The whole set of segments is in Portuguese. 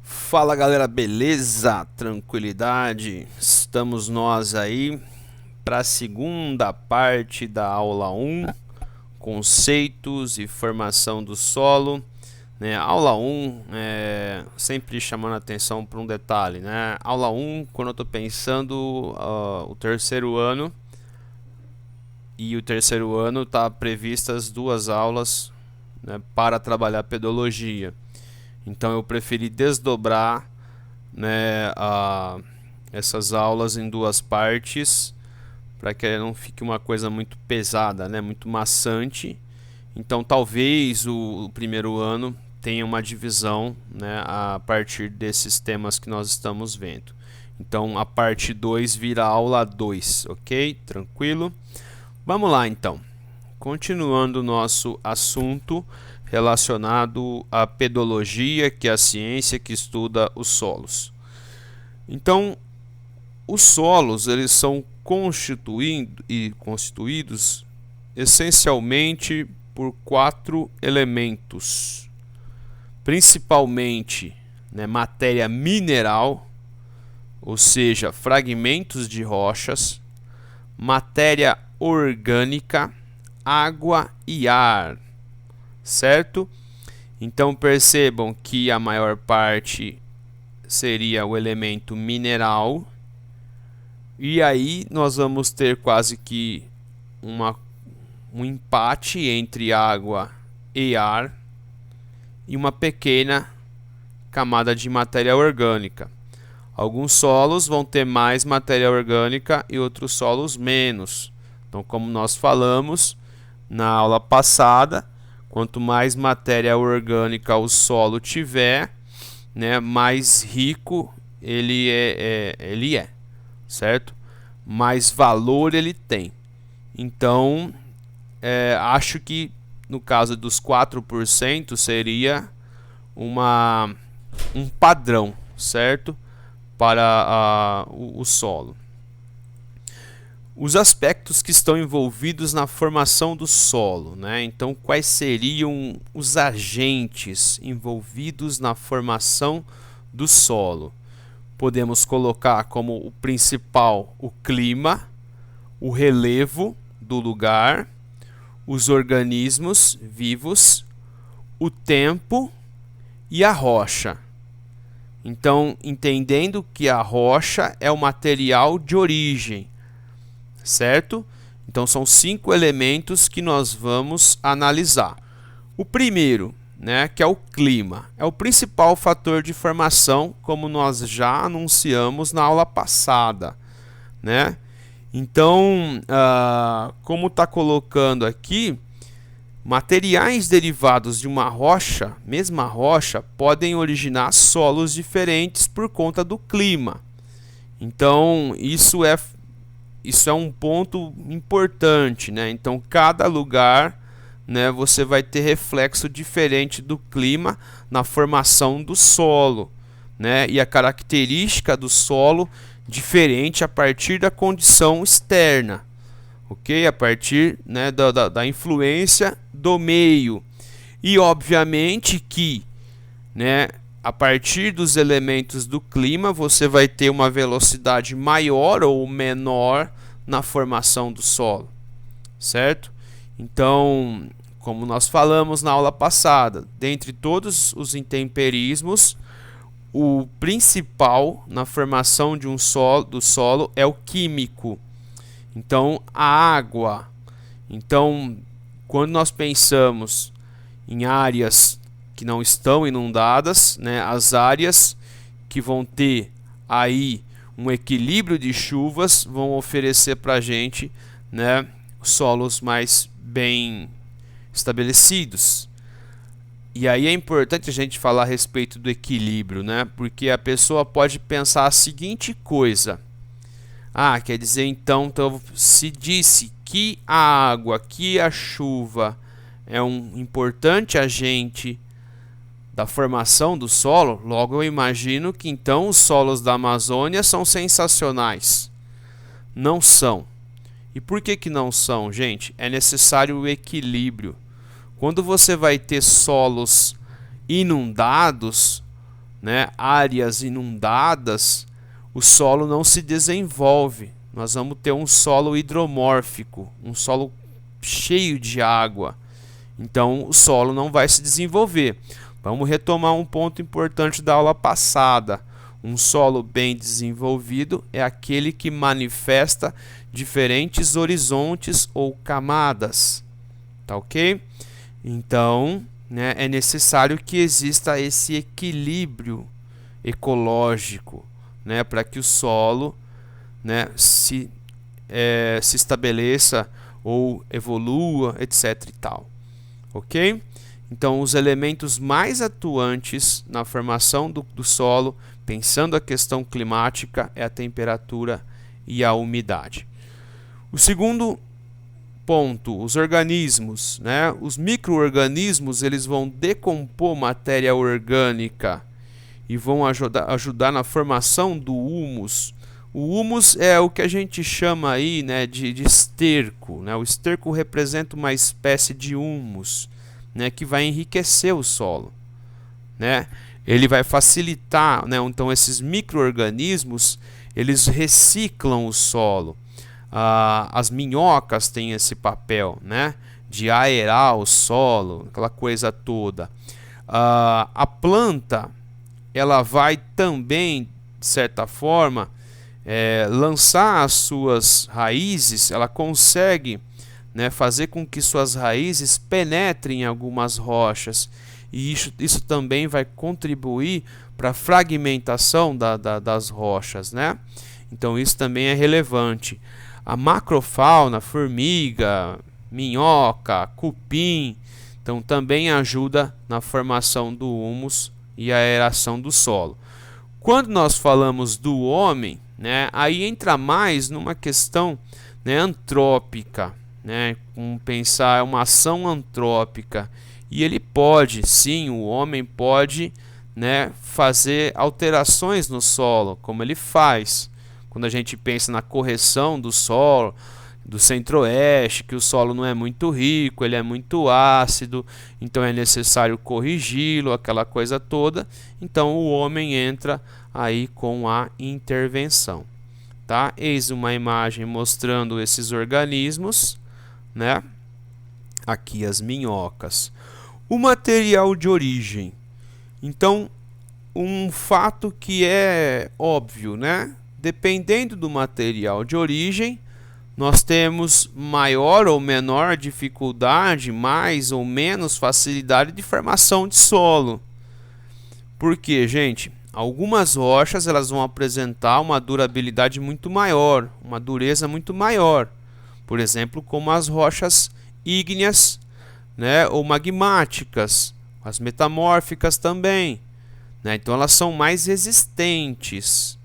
Fala galera, beleza? Tranquilidade? Estamos nós aí para a segunda parte da aula 1, conceitos e formação do solo. Aula 1, sempre chamando a atenção para um detalhe, né? Aula 1, quando eu estou pensando o terceiro ano, e o terceiro ano está previstas duas aulas, né, para trabalhar pedologia. Então eu preferi desdobrar, né, essas aulas em duas partes para que não fique uma coisa muito pesada, né, muito maçante. Então talvez o primeiro ano tenha uma divisão, né, a partir desses temas que nós estamos vendo. Então a parte 2 vira aula 2, ok? Tranquilo? Vamos lá então. Continuando o nosso assunto relacionado à pedologia, que é a ciência que estuda os solos. Então, os solos eles são constituídos essencialmente por quatro elementos, principalmente, né, matéria mineral, ou seja, fragmentos de rochas, matéria orgânica, água e ar, certo? Então percebam que a maior parte seria o elemento mineral, e aí nós vamos ter quase que um empate entre água e ar e uma pequena camada de matéria orgânica. Alguns solos vão ter mais matéria orgânica e outros solos menos. Então, como nós falamos na aula passada, quanto mais matéria orgânica o solo tiver, né, mais rico ele é, certo? Mais valor ele tem. Então, acho que no caso dos 4% seria um padrão, certo? Para o solo. Os aspectos que estão envolvidos na formação do solo, né? Então, quais seriam os agentes envolvidos na formação do solo? Podemos colocar como o principal o clima, o relevo do lugar, os organismos vivos, o tempo e a rocha. Então, entendendo que a rocha é o material de origem, certo? Então são 5 elementos que nós vamos analisar. O primeiro, né, que é o clima, é o principal fator de formação, como nós já anunciamos na aula passada, né? Então, como está colocando aqui, materiais derivados de uma rocha, mesma rocha, podem originar solos diferentes por conta do clima. Então, isso é um ponto importante, né? Então, cada lugar, né, você vai ter reflexo diferente do clima na formação do solo, né? E a característica do solo diferente a partir da condição externa, ok? A partir, né, da influência do meio. E, obviamente, que, né, a partir dos elementos do clima, você vai ter uma velocidade maior ou menor na formação do solo, certo? Então, como nós falamos na aula passada, dentre todos os intemperismos, o principal na formação de do solo é o químico. Então, a água. Então, quando nós pensamos em áreas que não estão inundadas, né, as áreas que vão ter aí um equilíbrio de chuvas vão oferecer para a gente, né, solos mais bem estabelecidos. E aí é importante a gente falar a respeito do equilíbrio, né, porque a pessoa pode pensar a seguinte coisa: quer dizer, então se disse que a água, que a chuva é um importante agente da formação do solo, logo eu imagino que então os solos da Amazônia são sensacionais. Não são. E por que não são, gente? É necessário o equilíbrio. Quando você vai ter solos inundados, né, áreas inundadas, o solo não se desenvolve. Nós vamos ter um solo hidromórfico, um solo cheio de água. Então o solo não vai se desenvolver. Vamos retomar um ponto importante da aula passada. Um solo bem desenvolvido é aquele que manifesta diferentes horizontes ou camadas. Tá ok? Então, né, é necessário que exista esse equilíbrio ecológico, né, para que o solo, né, se estabeleça ou evolua, etc. e tal. Ok? Então, os elementos mais atuantes na formação do solo, pensando a questão climática, é a temperatura e a umidade. O segundo ponto, os organismos, né? Os micro-organismos, eles vão decompor matéria orgânica e vão ajudar na formação do humus. O humus é o que a gente chama aí, né, de esterco, né? O esterco representa uma espécie de humus, né, que vai enriquecer o solo, né? Ele vai facilitar, né? Então esses micro-organismos, eles reciclam o solo. As minhocas têm esse papel, né, de aerar o solo, aquela coisa toda. A planta, ela vai também, de certa forma, lançar as suas raízes. Ela consegue, né, fazer com que suas raízes penetrem em algumas rochas, e isso também vai contribuir para a fragmentação das rochas, né? Então isso também é relevante. A macrofauna, formiga, minhoca, cupim, então também ajuda na formação do humus e a aeração do solo. Quando nós falamos do homem, né, aí entra mais numa questão, né, antrópica, né, como pensar uma ação antrópica, e ele pode, sim, o homem pode, né, fazer alterações no solo, como ele faz. Quando a gente pensa na correção do solo, do centro-oeste, que o solo não é muito rico, ele é muito ácido, então é necessário corrigi-lo, aquela coisa toda. Então o homem entra aí com a intervenção. Tá? Eis uma imagem mostrando esses organismos, né? Aqui as minhocas. O material de origem. Então, um fato que é óbvio, né? Dependendo do material de origem, nós temos maior ou menor dificuldade, mais ou menos facilidade de formação de solo. Por quê, gente? Algumas rochas elas vão apresentar uma durabilidade muito maior, uma dureza muito maior. Por exemplo, como as rochas ígneas, né, ou magmáticas, as metamórficas também, né? Então elas são mais resistentes.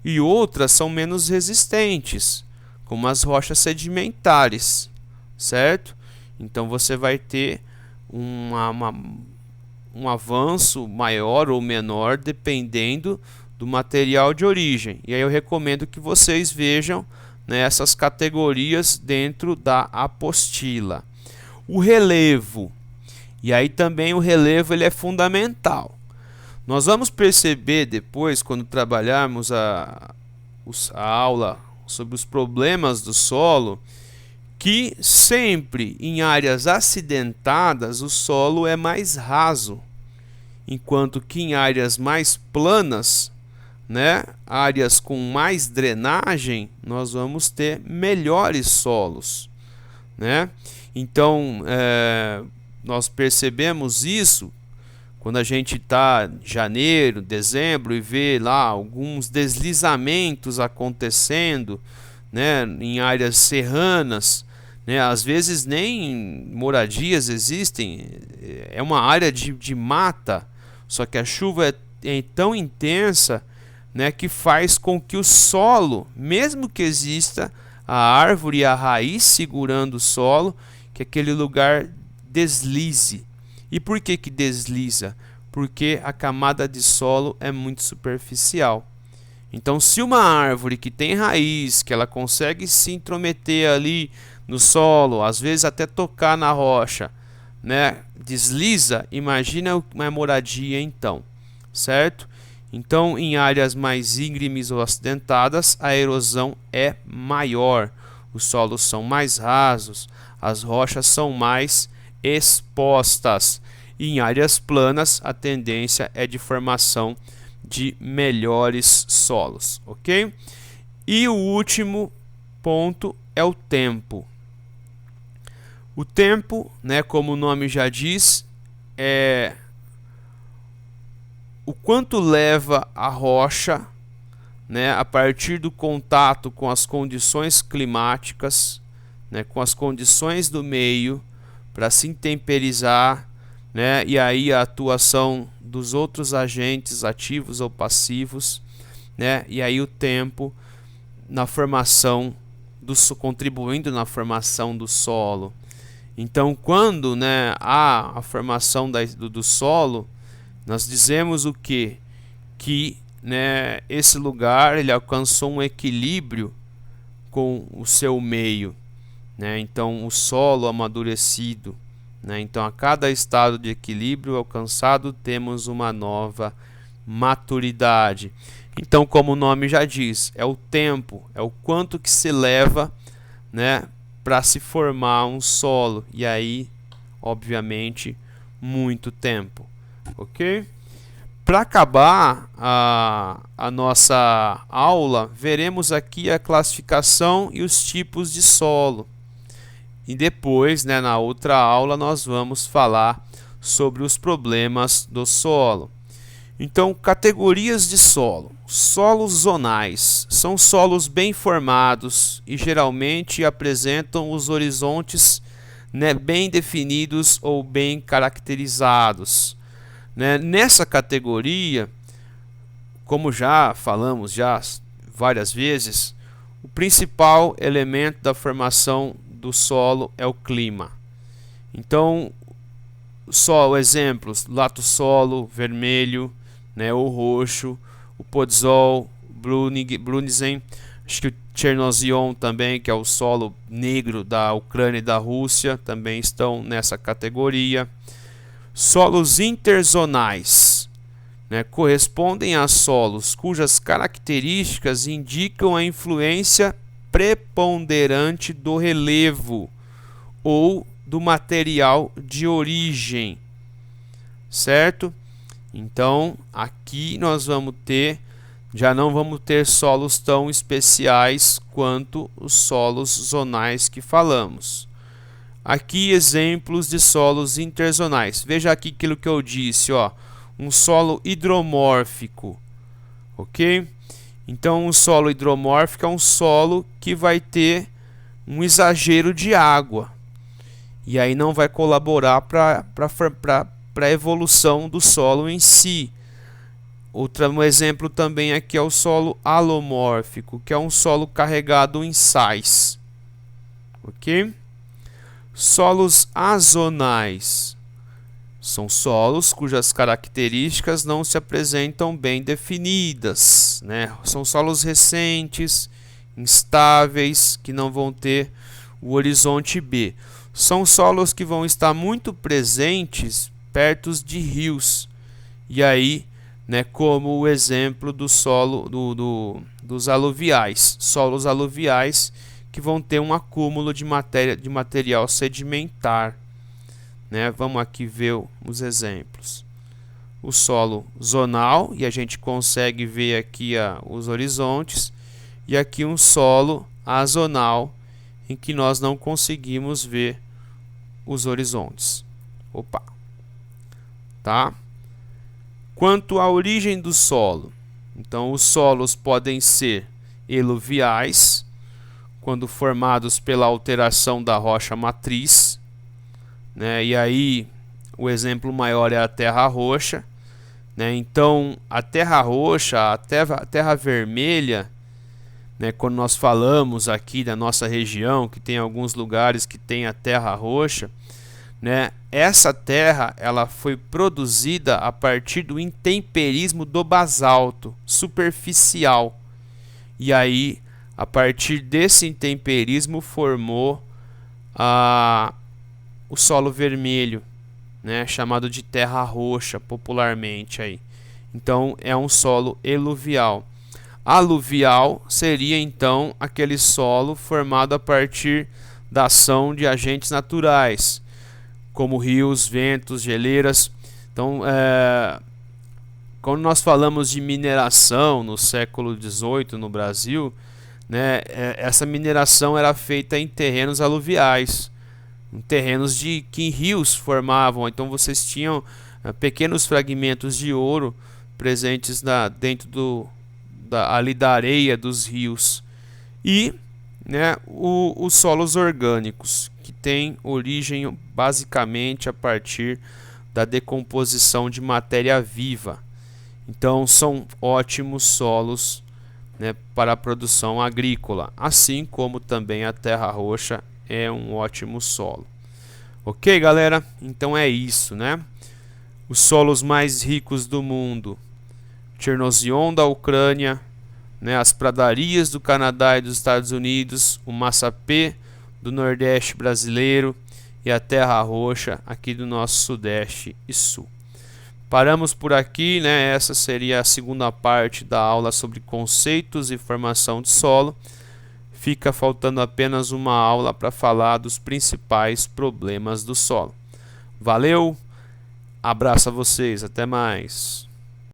E outras são menos resistentes, como as rochas sedimentares, certo? Então você vai ter um avanço maior ou menor dependendo do material de origem. E aí eu recomendo que vocês vejam, né, essas categorias dentro da apostila. O relevo. E aí também o relevo ele é fundamental. Nós vamos perceber depois, quando trabalharmos a aula sobre os problemas do solo, que sempre em áreas acidentadas o solo é mais raso, enquanto que em áreas mais planas, né, áreas com mais drenagem, nós vamos ter melhores solos, né? Então, nós percebemos isso quando a gente está em janeiro, dezembro e vê lá alguns deslizamentos acontecendo, né, em áreas serranas, né, às vezes nem moradias existem, é uma área de mata, só que a chuva é tão intensa, né, que faz com que o solo, mesmo que exista a árvore e a raiz segurando o solo, que aquele lugar deslize. E por que que desliza? Porque a camada de solo é muito superficial. Então, se uma árvore que tem raiz, que ela consegue se intrometer ali no solo, às vezes até tocar na rocha, né, desliza, imagina uma moradia então, certo? Então, em áreas mais íngremes ou acidentadas, a erosão é maior, os solos são mais rasos, as rochas são mais expostas. E em áreas planas, a tendência é de formação de melhores solos, ok? E o último ponto é o tempo. O tempo, né, como o nome já diz, é o quanto leva a rocha, né, a partir do contato com as condições climáticas, né, com as condições do meio, para se intemperizar, né, e aí a atuação dos outros agentes ativos ou passivos, né, e aí o tempo na formação contribuindo na formação do solo. Então, quando, né, há a formação do solo, nós dizemos o quê? Que, né, esse lugar ele alcançou um equilíbrio com o seu meio, né? Então, o solo amadurecido, né? Então, a cada estado de equilíbrio alcançado, temos uma nova maturidade. Então, como o nome já diz, é o tempo, é o quanto que se leva, né, para se formar um solo. E aí, obviamente, muito tempo. Ok? Para acabar a nossa aula, veremos aqui a classificação e os tipos de solo. E depois, né, na outra aula, nós vamos falar sobre os problemas do solo. Então, categorias de solo. Solos zonais são solos bem formados e geralmente apresentam os horizontes, né, bem definidos ou bem caracterizados. Né? Nessa categoria, como já falamos várias vezes, o principal elemento da formação do solo é o clima. Então, exemplos: lato solo vermelho, né, o roxo, o Podzol, Brunizen, acho que o Chernozion também, que é o solo negro da Ucrânia e da Rússia, também estão nessa categoria. Solos interzonais, né, correspondem a solos cujas características indicam a influência preponderante do relevo ou do material de origem, certo? Então, aqui nós já não vamos ter solos tão especiais quanto os solos zonais que falamos. Aqui exemplos de solos interzonais. Veja aqui aquilo que eu disse, ó, um solo hidromórfico, ok? Então, um solo hidromórfico é um solo que vai ter um exagero de água e aí não vai colaborar para a evolução do solo em si. Um exemplo também aqui é o solo alomórfico, que é um solo carregado em sais, ok? Solos azonais são solos cujas características não se apresentam bem definidas, né? São solos recentes, instáveis, que não vão ter o horizonte B. São solos que vão estar muito presentes perto de rios. E aí, né, como o exemplo do solo dos aluviais, solos aluviais que vão ter um acúmulo de material sedimentar, né? Vamos aqui ver os exemplos. O solo zonal, e a gente consegue ver aqui os horizontes, e aqui um solo azonal, em que nós não conseguimos ver os horizontes. Opa! Tá? Quanto à origem do solo, então os solos podem ser eluviais, quando formados pela alteração da rocha matriz, né? E aí o exemplo maior é a terra roxa, né? Então a terra roxa, a terra vermelha, né? Quando nós falamos aqui da nossa região, que tem alguns lugares que tem a terra roxa, né? Essa terra ela foi produzida a partir do intemperismo do basalto superficial, e aí a partir desse intemperismo formou o solo vermelho, né, chamado de terra roxa popularmente aí. Então é um solo eluvial. Aluvial seria então aquele solo formado a partir da ação de agentes naturais, como rios, ventos, geleiras. Então, quando nós falamos de mineração no século XVIII no Brasil, né, essa mineração era feita em terrenos aluviais, em terrenos que rios formavam. Então vocês tinham pequenos fragmentos de ouro presentes dentro ali da areia dos rios. E, né, os solos orgânicos, que têm origem basicamente a partir da decomposição de matéria viva. Então são ótimos solos, né, para a produção agrícola, assim como também a terra roxa é um ótimo solo. Ok, galera? Então é isso, né? Os solos mais ricos do mundo: Chernozion da Ucrânia, né, as pradarias do Canadá e dos Estados Unidos, o Massapê do Nordeste brasileiro e a terra roxa aqui do nosso Sudeste e Sul. Paramos por aqui, né? Essa seria a segunda parte da aula sobre conceitos e formação de solo. Fica faltando apenas uma aula para falar dos principais problemas do solo. Valeu, abraço a vocês, até mais.